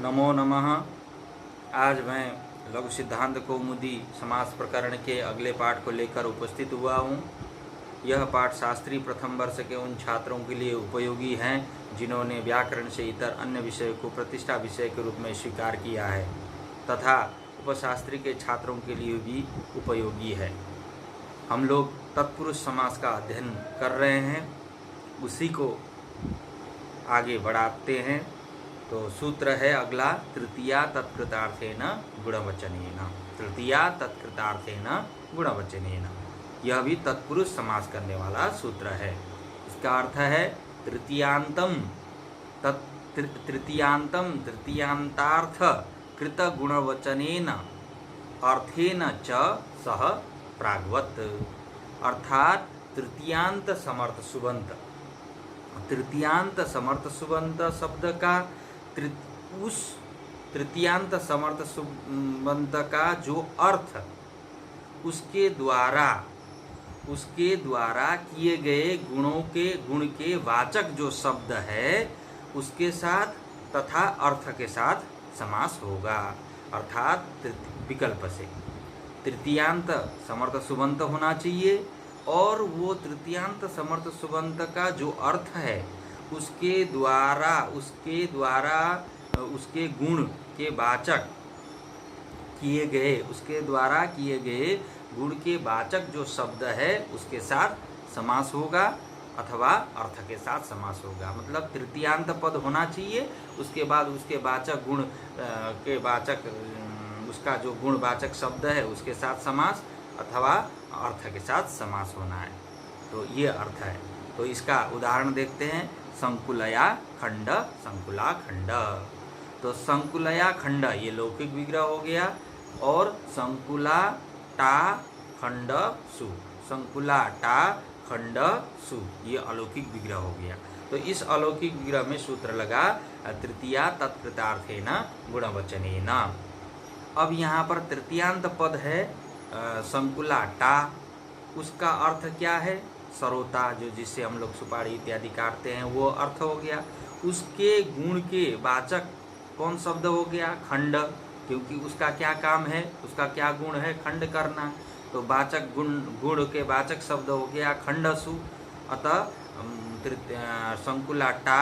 नमो नमः। आज मैं लघु सिद्धांत कौमुदी समास प्रकरण के अगले पाठ को लेकर उपस्थित हुआ हूँ। यह पाठ शास्त्री प्रथम वर्ष के उन छात्रों के लिए उपयोगी हैं जिन्होंने व्याकरण से इतर अन्य विषय को प्रतिष्ठा विषय के रूप में स्वीकार किया है, तथा उपशास्त्री के छात्रों के लिए भी उपयोगी है। हम लोग तत्पुरुष समास का अध्ययन कर रहे हैं, उसी को आगे बढ़ाते हैं। तो सूत्र है अगला, तृतीया तत्कृतार्थेन गुणवचनेन। तृतीया तत्कृतार्थेन गुणवचनेन, यह भी तत्पुरुष समास करने वाला सूत्र है। इसका अर्थ है तृतीयांतम तृतीयांतार्थ कृत गुणवचनेन अर्थेन च सह प्रागवत। अर्थात तृतीयांत समर्थ सुबंत, तृतीयांत समर्थ सुबंत शब्द का उस तृतीयांत समर्थ सुबंत का जो अर्थ उसके द्वारा किए गए गुण के वाचक जो शब्द है उसके साथ तथा अर्थ के साथ समास होगा। अर्थात विकल्प से तृतीयांत समर्थ सुबंत होना चाहिए और वो तृतीयांत समर्थ सुबंत का जो अर्थ है उसके द्वारा उसके गुण के वाचक किए गए, उसके द्वारा किए गए गुण के वाचक जो शब्द है उसके साथ समास होगा अथवा अर्थ के साथ समास होगा। मतलब तृतीयांत पद होना चाहिए, उसके बाद उसके वाचक गुण के वाचक उसका जो गुणवाचक शब्द है उसके साथ समास अथवा अर्थ के साथ समास होना है। तो ये अर्थ है। तो इसका उदाहरण देखते हैं। संकुलया खंड, संकुला खंड। तो संकुलया खंड ये लौकिक विग्रह हो गया, और संकुला टा खंड सु, संकुला टा खंड सु ये अलौकिक विग्रह हो गया। तो इस अलौकिक विग्रह में सूत्र लगा तृतीया तत्कृतार्थेन गुणवचनेन। अब यहाँ पर तृतीयांत पद है संकुला टा, उसका अर्थ क्या है? सरोता, जो जिससे हम लोग सुपारी इत्यादि काटते हैं, वो अर्थ हो गया। उसके गुण के वाचक कौन शब्द हो गया? खंड, क्योंकि उसका क्या काम है, उसका क्या गुण है? खंड करना। तो वाचक गुण के वाचक शब्द हो गया खंडसु। अतः संकुला टा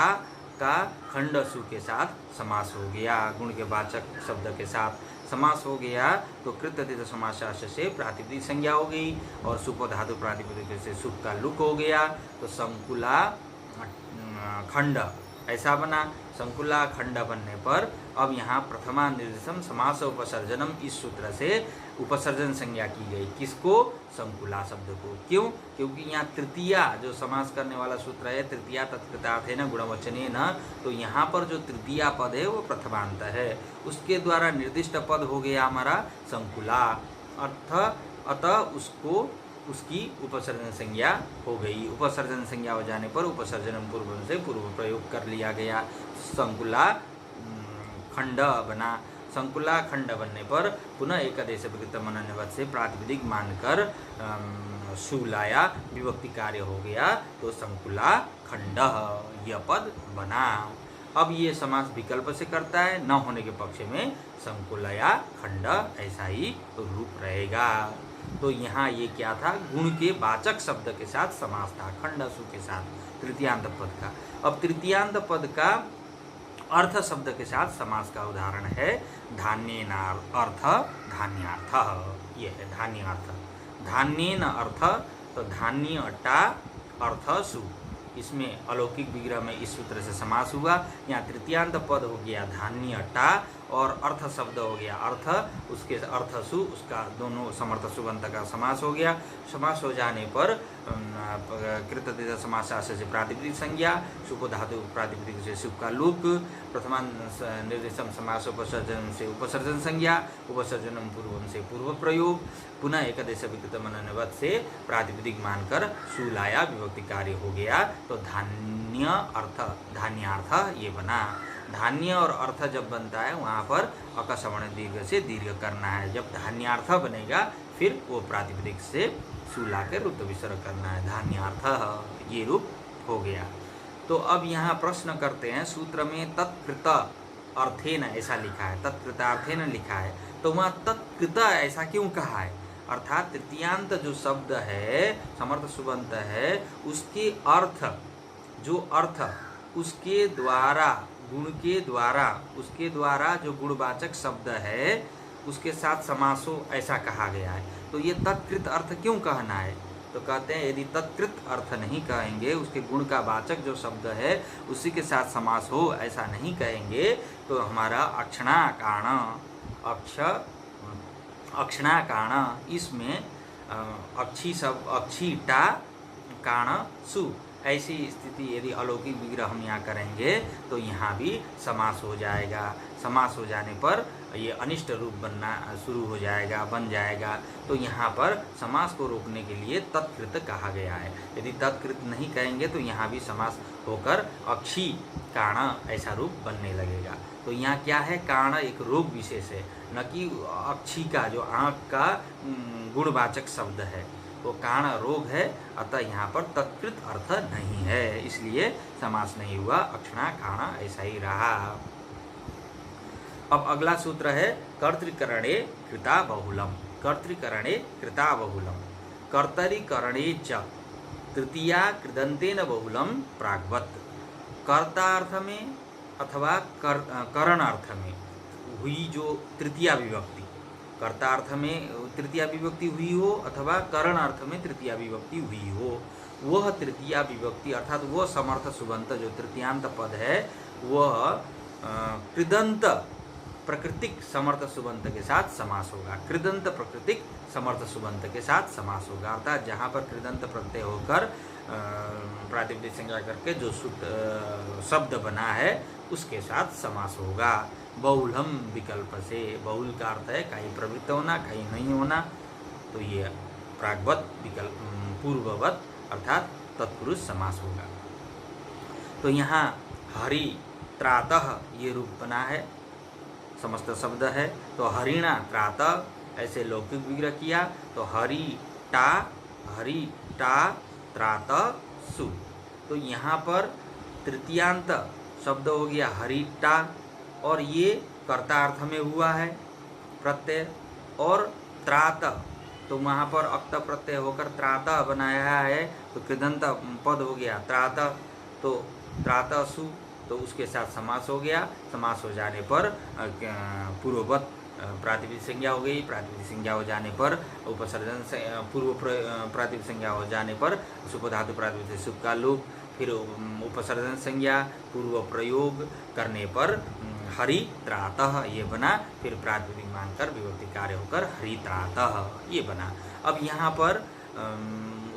का खंडसु के साथ समास हो गया, गुण के वाचक शब्द के साथ समास हो गया। तो कृतधित समासाश से प्रातिपदिक संज्ञा हो गई और सुप धातु प्रातिपदिक से सुप का लुक हो गया। तो संकुला खंड ऐसा बना। संकुला खंड बनने पर अब यहाँ प्रथमा निर्देशम समास उपसर्जनम, इस सूत्र से उपसर्जन संज्ञा की गई। किसको? संकुला शब्द को। क्यों? क्योंकि यहाँ तृतीया जो समास करने वाला सूत्र है, तृतीया तत्कृतार्थेन गुणवचनेन, तो यहाँ पर जो तृतीया पद है वो प्रथमांत है, उसके द्वारा निर्दिष्ट पद हो गया हमारा संकुला। अतः उसको उसकी उपसर्जन संज्ञा हो गई। उपसर्जन संज्ञा हो जाने पर उपसर्जनम पूर्व से पूर्व प्रयोग कर लिया गया। संकुला खंड बना। संकुला खंड बनने पर पुनः एकादेश विकृतम अनन्यवत से प्रातिपदिक मानकर शूलाया विभक्ति कार्य हो गया। तो संकुला खंड यह पद बना। अब ये समास विकल्प से करता है, न होने के पक्ष में संकुलया खंड ऐसा ही रूप रहेगा। तो यहाँ ये क्या था? गुण के वाचक शब्द के साथ समास था, खंडसु के साथ तृतीयांत पद का। अब तृतीयांत पद का अर्थ शब्द के साथ समास का उदाहरण है धान्येन अर्थ धान्यार्थ। ये है धान्यार्थ। धान्येन अर्थ, तो धान्य टा अर्थ सु, इसमें अलौकिक विग्रह में इस सूत्र से समास हुआ। यहाँ तृतीयांत पद हो गया धान्य टा और अर्थ शब्द हो गया अर्थ, उसके अर्थ सु, उसका दोनों समर्थ सुबंत का समास हो गया। समास हो जाने पर कृतधित समासाश से प्रातिपदिक संज्ञा, सुप धातु प्रातिपदिक से सुप का लुक, प्रथमा निर्देशम समास उपसर्जन से उपसर्जन संज्ञा, उपसर्जनम पूर्वम से पूर्व प्रयोग, पुनः एकादेश विकृतम अनन्यवत से प्रातिपदिक मानकर शूलाया विभक्ति कार्य हो गया। तो धान्य अर्थ धान्यार्थ ये बना। धान्य और अर्थ जब बनता है वहाँ पर अकसवर्ण दीर्घ से दीर्घ करना है। जब धान्यार्थ बनेगा फिर वो प्रातिपदिक से शूला के रुत्व विसर्ग करना है। धान्यार्थ ये रूप हो गया। तो अब यहाँ प्रश्न करते हैं, सूत्र में तत्कृत अर्थेन ऐसा लिखा है, तत्कृतार्थेन लिखा है, तो वहाँ तत्कृत ऐसा क्यों कहा है? अर्थात तृतीयांत जो शब्द है, समर्थ सुबंत है, उसके अर्थ उसके द्वारा, गुण के द्वारा, उसके द्वारा जो गुणवाचक शब्द है उसके साथ समास हो, ऐसा कहा गया है। तो ये तत्कृत अर्थ क्यों कहना है? तो कहते हैं यदि तत्कृत अर्थ नहीं कहेंगे, उसके गुण का वाचक जो शब्द है उसी के साथ समास हो, ऐसा नहीं कहेंगे, तो हमारा अक्षणाकाण इसमें अक्षी टा काण सु, ऐसी स्थिति यदि अलौकिक विग्रह हम यहाँ करेंगे तो यहाँ भी समास हो जाएगा। समास हो जाने पर ये अनिष्ट रूप बनना शुरू हो जाएगा, बन जाएगा। तो यहाँ पर समास को रोकने के लिए तत्कृत कहा गया है। यदि तत्कृत नहीं कहेंगे तो यहाँ भी समास होकर अक्षी काण ऐसा रूप बनने लगेगा। तो यहाँ क्या है? काण एक रोग विशेष है, न कि अक्षी का जो आँख का गुणवाचक शब्द है, वो काण रोग है। अतः यहाँ पर तत्कृत अर्थ नहीं है, इसलिए समास नहीं हुआ, अक्षणा काण ऐसा ही रहा। अब अगला सूत्र है कर्तृकरणे कृता बहुलम। कर्तृकरणे कृता बहुलम, कर्तरीकरणे च तृतीया कृदंतेन बहुलम प्राग्वत। कर्तार्थ में अथवा करण अर्थ में हुई जो तृतीया विभक्ति, कर्तार्थ में तृतीया विभक्ति हुई हो अथवा करण अर्थ में तृतीया विभक्ति हुई हो, वह तृतीया विभक्ति अर्थात वह समर्थ सुबंत जो तृतीयांत पद है वह कृदंत प्राकृतिक समर्थ सुबंत के साथ समास होगा। कृदंत प्राकृतिक समर्थ सुबंत के साथ समास होगा, अर्थात जहाँ पर कृदंत प्रत्यय होकर प्रातिपदिक संज्ञा करके जो शब्द बना है उसके साथ समास होगा। बहुलम विकल्प से, बहुल का अर्थ है कहीं प्रवृत्त होना, कहीं नहीं होना, तो ये प्राग्वत विकल्प पूर्ववत अर्थात तत्पुरुष समास होगा। तो यहाँ हरि त्रातः ये रूप बना है, समस्त शब्द है, तो हरिणा त्रातः ऐसे लौकिक विग्रह किया, तो हरि टा त्रातः सु। तो यहाँ पर तृतीयांत शब्द हो गया हरिटा, और ये कर्तार्थ में हुआ है प्रत्यय, और त्रात, तो वहाँ पर अक्त प्रत्यय होकर त्रात बनाया है, तो कृदंत पद हो गया त्रात, तो त्रातसु, तो उसके साथ समास हो गया। समास हो जाने पर पूर्ववत प्रातिपदिक संज्ञा हो गई, प्रातिपदिक संज्ञा हो जाने पर उपसर्जन से पूर्व प्रातिपदिक संज्ञा हो जाने पर सुपधातु प्रातिपदिक सुप का लोप, फिर उपसर्जन संज्ञा पूर्व प्रयोग करने पर हरि त्रातः ये बना, फिर प्रातिपदिक मानकर विभक्ति कार्य होकर हरि त्रातः ये बना। अब यहाँ पर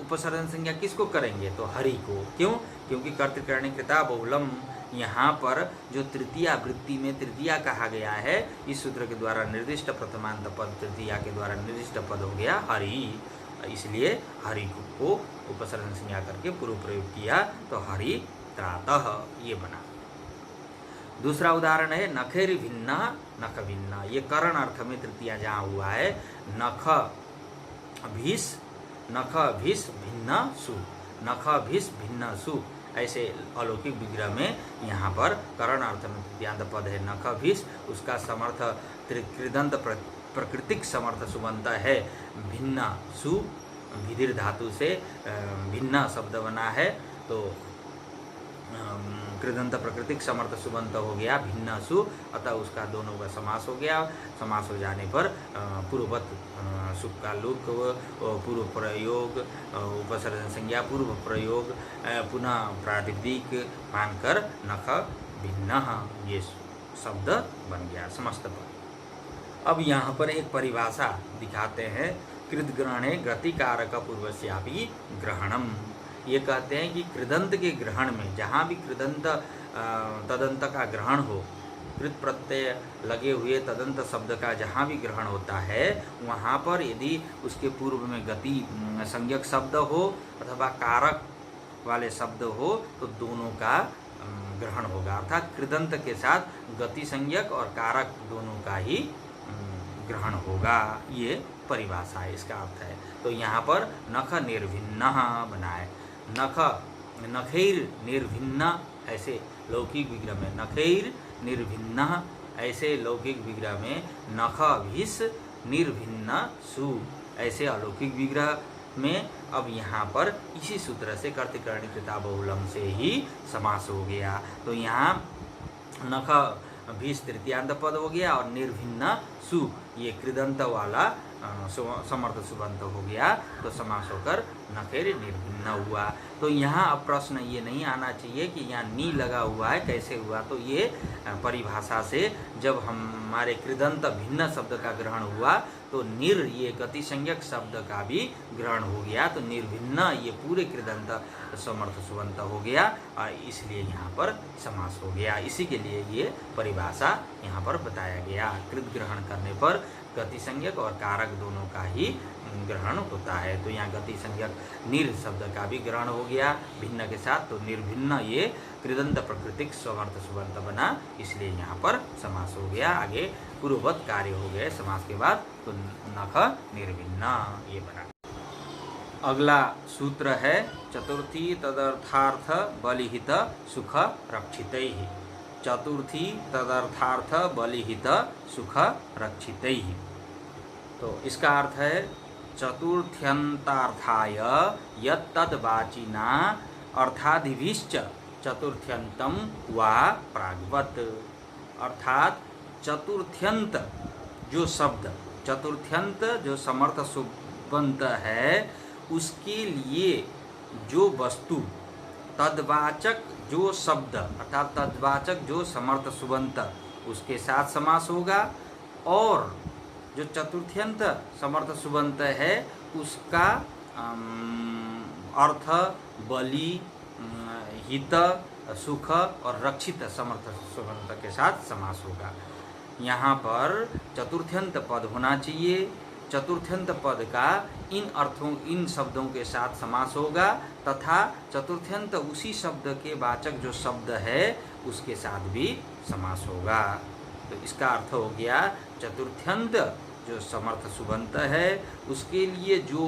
उपसर्जन संज्ञा किसको करेंगे? तो हरि को। क्यों? क्योंकि कर्तृकरणे कृता बहुलम, यहाँ पर जो तृतीया वृत्ति में तृतीया कहा गया है, इस सूत्र के द्वारा निर्दिष्ट प्रथमांत पद तृतीया के द्वारा निर्दिष्ट पद हो गया हरि, इसलिए हरि को उपसर्जन संज्ञा करके पूर्व प्रयोग किया, तो हरि त्रातः ये बना। दूसरा उदाहरण है नखेर भिन्न नख भिन्न, ये करण अर्थ में तृतीया जहाँ हुआ है, नख भिस भिन्न सु, नख भिस भिन्न सु, ऐसे अलौकिक विग्रह में यहाँ पर करण अर्थ में तृतीयांत पद है नख भिस, उसका समर्थ कृदंत प्राकृतिक समर्थ सुबंत है भिन्न सु, विधिर धातु से भिन्न शब्द बना है, तो कृदंत प्राकृतिक समर्थ सुबंत हो गया भिन्न सु, अतः उसका दोनों का समास हो गया। समास हो जाने पर पूर्ववत सुख का लोक, पूर्व प्रयोग, उपसर्जन संज्ञा पूर्व प्रयोग, पुनः प्रातिपदिक मानकर नख भिन्न ये शब्द बन गया समस्त पद। अब यहाँ पर एक परिभाषा दिखाते हैं, कृतग्रहणे गतिकारक पूर्वस्यापि ग्रहणम। ये कहते हैं कि कृदंत के ग्रहण में, जहाँ भी कृदंत तदंत का ग्रहण हो, कृत प्रत्यय लगे हुए तदंत शब्द का जहाँ भी ग्रहण होता है, वहाँ पर यदि उसके पूर्व में गति संज्ञक शब्द हो अथवा कारक वाले शब्द हो, तो दोनों का ग्रहण होगा, अर्थात कृदंत के साथ गति संज्ञक और कारक दोनों का ही ग्रहण होगा। ये परिभाषा है, इसका अर्थ है। तो यहाँ पर नख निर्भिन्न बना है, नखैर निर्भिन्न, ऐसे लौकिक विग्रह में नखैर निर्भिन्न, ऐसे लौकिक विग्रह में नख भिष निर्भिन्न सु, ऐसे अलौकिक विग्रह में अब यहाँ पर इसी सूत्र से कर्तृकरणी कृता बहुलम से ही समास हो गया। तो यहाँ नख भिष तृतीयांत पद हो गया और निर्भिन्न सु ये कृदंत वाला समर्थ सुबंत हो गया, तो समास होकर नखेर निर्भिन्न हुआ। तो यहाँ अब प्रश्न ये नहीं आना चाहिए कि यहाँ नी लगा हुआ है कैसे हुआ, तो ये परिभाषा से जब हमारे कृदंत भिन्न शब्द का ग्रहण हुआ तो निर ये गति संज्ञक शब्द का भी ग्रहण हो गया, तो निर्भिन्न ये पूरे कृदंत समर्थ सुबंत हो गया और इसलिए यहाँ पर समास हो गया। इसी के लिए ये परिभाषा यहाँ पर बताया गया। कृत ग्रहण करने पर गति संज्ञक और कारक दोनों का ही ग्रहण होता है। तो यहाँ गति संज्ञक निर शब्द का भी ग्रहण हो गया भिन्न के साथ, तो निर्भिन्न ये कृदंत प्रकृतिक समर्थ सुबंत बना, इसलिए यहाँ पर समास हो गया। आगे पूर्ववत कार्य हो गए समास के बाद, तो नख निर्भिन्न ये बना। अगला सूत्र है चतुर्थी तदर्थार्थ बलिहित सुख रक्षितैः। चतुर्थी तदर्थार्थ बलिहित सुख रक्षितैः, तो इसका अर्थ है चतुर्थ्यंतार्थाय यत्तद्वाचिना अर्थादिभिश्च चतुर्थ्यंतम वा प्राग्वत। अर्थात चतुर्थ्यंत जो शब्द, चतुर्थ्यंत जो समर्थ सुबंत है, उसके लिए जो वस्तु, तद्वाचक जो शब्द अर्थात तद्वाचक जो समर्थ सुबंत, उसके साथ समास होगा। और जो चतुर्थ्यंत समर्थ सुबंत है उसका अर्थ बलि, हित, सुख और रक्षित समर्थ सुबंत के साथ समास होगा। यहाँ पर चतुर्थ्यंत पद होना चाहिए। चतुर्थ्यंत पद का इन अर्थों, इन शब्दों के साथ समास होगा तथा चतुर्थ्यंत उसी शब्द के वाचक जो शब्द है उसके साथ भी समास होगा। तो इसका अर्थ हो गया चतुर्थ्यंत जो समर्थ सुबंत है उसके लिए जो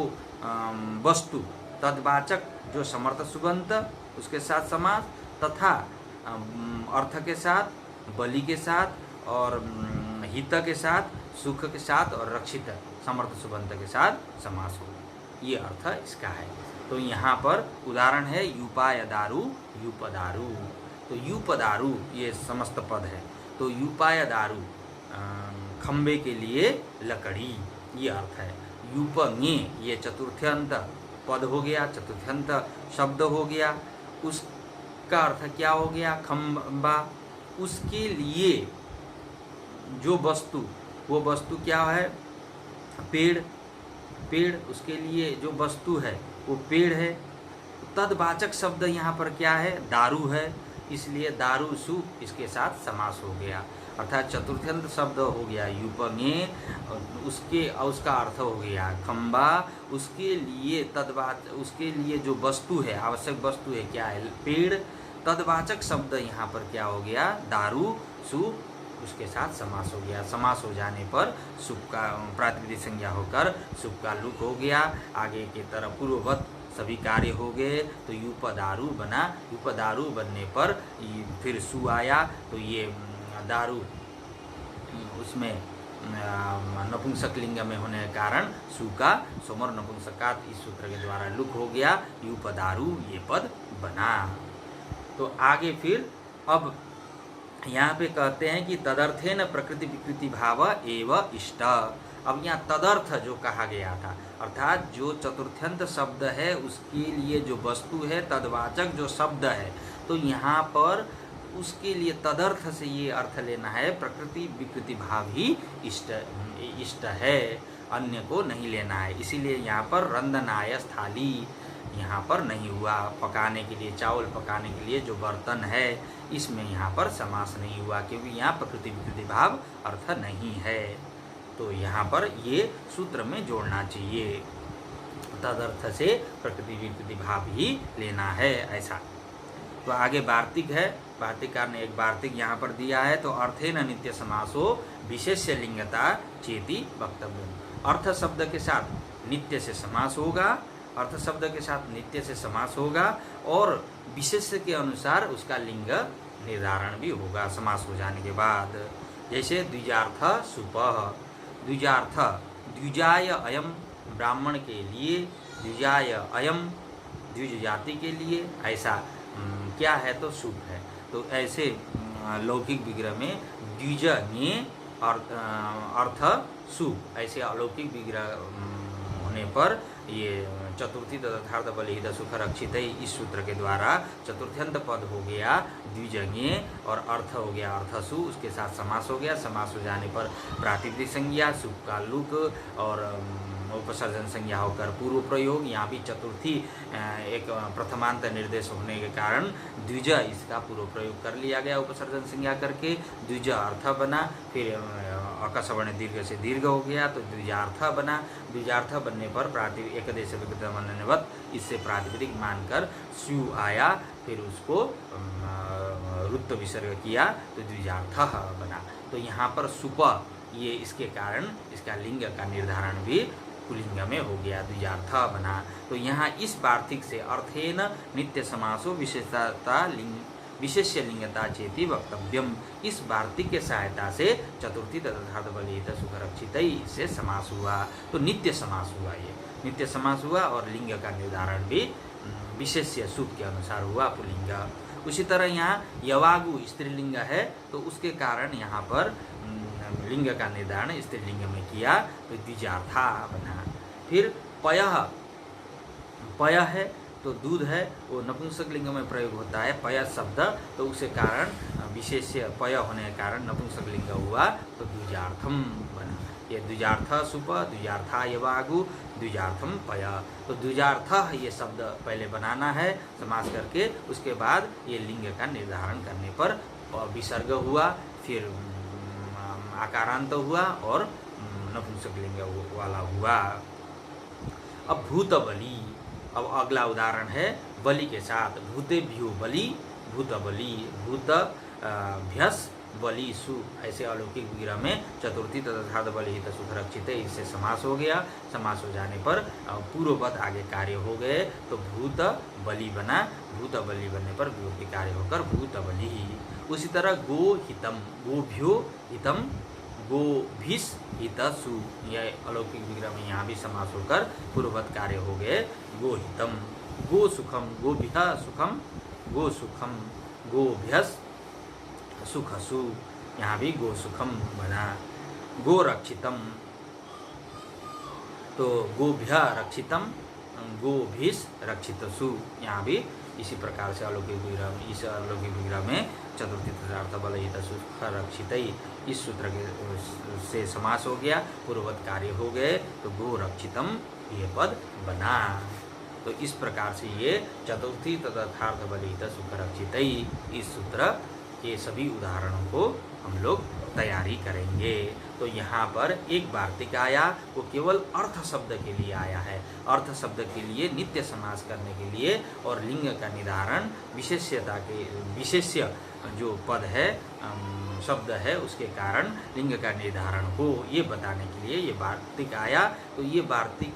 वस्तु, तद्वाचक जो समर्थ सुबंत, उसके साथ समास तथा अर्थ के साथ, बलि के साथ और हित के साथ, सुख के साथ और रक्षित समर्थ सुबंत के साथ समास हो, ये अर्थ इसका है। तो यहाँ पर उदाहरण है यूपायदारु, यूपदारु। तो यूपदारु ये समस्त पद है, तो यूपायदारु खंबे के लिए लकड़ी, ये अर्थ है। यूपंगे ये चतुर्थ्यंत पद हो गया, चतुर्थ्यंत शब्द हो गया, उसका अर्थ क्या हो गया? खंबा। उसके लिए जो वस्तु, वो वस्तु क्या है? पेड़। पेड़, उसके लिए जो वस्तु है वो पेड़ है। तद्वाचक शब्द यहाँ पर क्या है? दारू है, इसलिए दारू सु इसके साथ समास हो गया। अर्थात चतुर्थ्यंत शब्द हो गया यूपंगे, उसका अर्थ हो गया खंबा। उसके लिए उसके लिए जो वस्तु है, आवश्यक वस्तु है क्या है? पेड़। तद्वाचक शब्द यहाँ पर क्या हो गया? दारू सु, उसके साथ समास हो गया। समास हो जाने पर सुख का प्रातिपदिक संज्ञा होकर सुख का लुक हो गया। आगे की तरफ पूर्ववत सभी कार्य हो गए, तो यूपदारु बना। यूपदारु बनने पर फिर सु आया, तो ये दारू उसमें नपुंसक लिंग में होने के कारण सु का सोमर नपुंसकात इस सूत्र के द्वारा लुक हो गया, यूपदारु ये पद बना। तो आगे फिर अब यहाँ पे कहते हैं कि तदर्थेन प्रकृति विकृति भाव एव इष्ट। अब यहाँ तदर्थ जो कहा गया था, अर्थात जो चतुर्थ्यंत शब्द है उसके लिए जो वस्तु है, तद्वाचक जो शब्द है, तो यहाँ पर उसके लिए तदर्थ से ये अर्थ लेना है प्रकृति विकृति भाव ही इष्ट है, अन्य को नहीं लेना है। इसीलिए यहाँ पर रंधनाय स्थाली यहाँ पर नहीं हुआ। पकाने के लिए, चावल पकाने के लिए जो बर्तन है, इसमें यहाँ पर समास नहीं हुआ, क्योंकि यहाँ प्रकृति विकृति भाव अर्थ नहीं है। तो यहाँ पर ये सूत्र में जोड़ना चाहिए, तदर्थ से प्रकृति विकृति भाव ही लेना है, ऐसा। तो आगे वार्तिक है, वार्तिकार ने एक वार्तिक यहाँ पर दिया है। तो अर्थेन नित्य समासो विशेष्य लिंगता चेति वक्तव्य। अर्थ शब्द के साथ नित्य से समास होगा, अर्थ शब्द के साथ नित्य से समास होगा और विशेष्य के अनुसार उसका लिंग निर्धारण भी होगा समास हो जाने के बाद। जैसे द्विजार्थ सुपः, द्विजार्थ द्विजाय अयम ब्राह्मण के लिए, द्विजाय अयम द्विज जाति के लिए, ऐसा क्या है तो सुप है। तो ऐसे लौकिक विग्रह में द्विज ज्ञे अर्थ सु, ऐसे अलौकिक विग्रह होने पर ये चतुर्थी तदर्थार्थ बलिहित सुख रक्षित है, इस सूत्र के द्वारा चतुर्थ्यंत पद हो गया द्विजज्ञे और अर्थ हो गया अर्थसु, उसके साथ समास हो गया। समास हो जाने पर प्रातिपदिक संज्ञा सुख का लुक और उपसर्जन संज्ञा होकर पूर्व प्रयोग। यहाँ भी चतुर्थी एक प्रथमांत निर्देश होने के कारण द्विज इसका पूर्व प्रयोग कर लिया गया उपसर्जन संज्ञा करके, द्विज अर्थ बना। फिर अकसवर्ण दीर्घ से दीर्घ हो गया तो द्विजार्थ बना। द्विजार्थ बनने पर एकदेश विकृतवत इससे प्रातिपदिक मानकर स्यु आया, फिर उसको रुत्त विसर्ग किया तो द्विजार्थ बना। तो यहाँ पर सुप ये इसके कारण इसका लिंग का निर्धारण भी पुलिंग में हो गया, द्विजार्थ बना। तो यहाँ इस वार्तिक से अर्थेन नित्य समासो विशेषता लिंग विशेष्य लिंगता चेति वक्तव्यम, इस वार्तिक के सहायता से चतुर्थी तदर्थार्थ बलिहित सुख रक्षित इससे समास हुआ। तो नित्य समास हुआ, ये नित्य समास हुआ और लिंग का निर्धारण भी विशेष्य सूत्र के अनुसार हुआ पुलिंग। उसी तरह यहाँ यवागु स्त्रीलिंग है तो उसके कारण यहाँ पर लिंग का निर्धारण स्त्रीलिंग में किया तो द्विजार्था बना। फिर पयः, पय है तो दूध है, वो नपुंसक लिंग में प्रयोग होता है पय शब्द, तो उसके कारण विशेष्य पय होने के कारण नपुंसक लिंग हुआ तो द्विजार्थम बना। ये द्विजार्थ सुप, द्विजार्था यवागु, द्विजार्थम पय। तो द्विजार्थ ये शब्द पहले बनाना है समास करके, उसके बाद ये लिंग का निर्धारण करने पर विसर्ग हुआ, फिर आकारांत हुआ और नपुंसक लिंग वाला हुआ। अब भूत बलि, अब अगला उदाहरण है बलि के साथ, भूतेभ्यो बलि, भूत बलि, भूत भ्यस बलि सु, ऐसे अलौकिक विग्रह में चतुर्थी तदर्थार्थ बलिहित सुख रक्षित है, इससे समास हो गया। समास हो जाने पर पूर्ववत आगे कार्य हो गए तो भूत बलि बना, भूत बलि बनने पर विभक्ति कार्य होकर भूत बलि। उसी तरह गो हितम, गोभ्यो हितम, गोभिस हितसु, यह अलौकिक विग्रह में यहाँ भी समास होकर पूर्ववत कार्य हो गए गो हितम। गो सुखम, गोभ्य सुखम, गो सुखम, गोभ्यस सुखसु, यहाँ भी गो सुखम बना। गो रक्षितम तो गोभ्य रक्षितम, गोभिस रक्षितसु, यहाँ भी इसी प्रकार से अलौकिक विग्रह में, इस अलौकिक विग्रह में चतुर्थी तदर्थार्थ बलिहित सुख रक्षित इस सूत्र के से समास हो गया, पूर्ववत कार्य हो गए तो गो रक्षितम ये पद बना। तो इस प्रकार से ये चतुर्थी तदर्थार्थ बलिहित सुख रक्षित इस सूत्र के सभी उदाहरणों को हम लोग तैयारी करेंगे। तो यहाँ पर एक वार्तिक आया, वो केवल अर्थ शब्द के लिए आया है, अर्थ शब्द के लिए नित्य समास करने के लिए, और लिंग का निर्धारण विशेष्यता के विशेष्य जो पद है शब्द है उसके कारण लिंग का निर्धारण हो, ये बताने के लिए ये वार्तिक आया। तो ये वार्तिक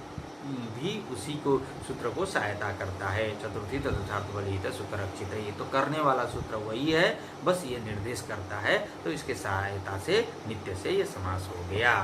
भी उसी को सूत्र को सहायता करता है, चतुर्थी तदर्थार्थ बलिहित सुख रक्षित है, ये तो करने वाला सूत्र वही है, बस ये निर्देश करता है। तो इसके सहायता से नित्य से ये समास हो गया।